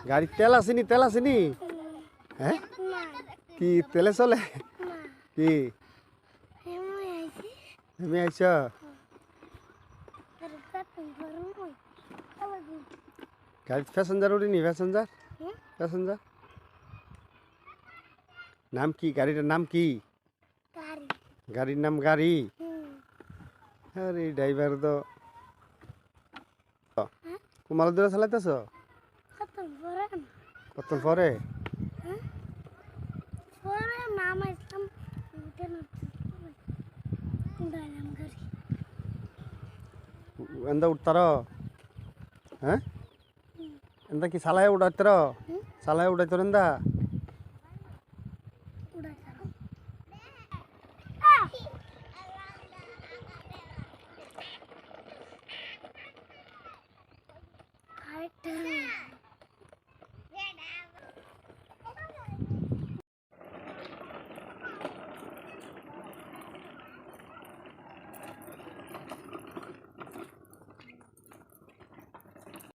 গাড়ি তেল আসেনি হ্যাঁ কি তেলে চলে কি তুমি আইছ গাড়ি প্যাসেঞ্জার উঠিনি প্যাসেঞ্জার নাম কি গাড়িটার নাম কি গাড়ির নাম গাড়ি আরে ড্রাইভার তো কুমার দূরে চালাইতেছ কত পরে ಎಂದ ಉಡ್ತಾರೋ ಹಾಂ ಎಂದ ಕಿ ಸಲಹೆ ಉಡಾಯ್ತಾರೋ ಸಲಹೆ ಉಡಾಯ್ತಾರಿಂದ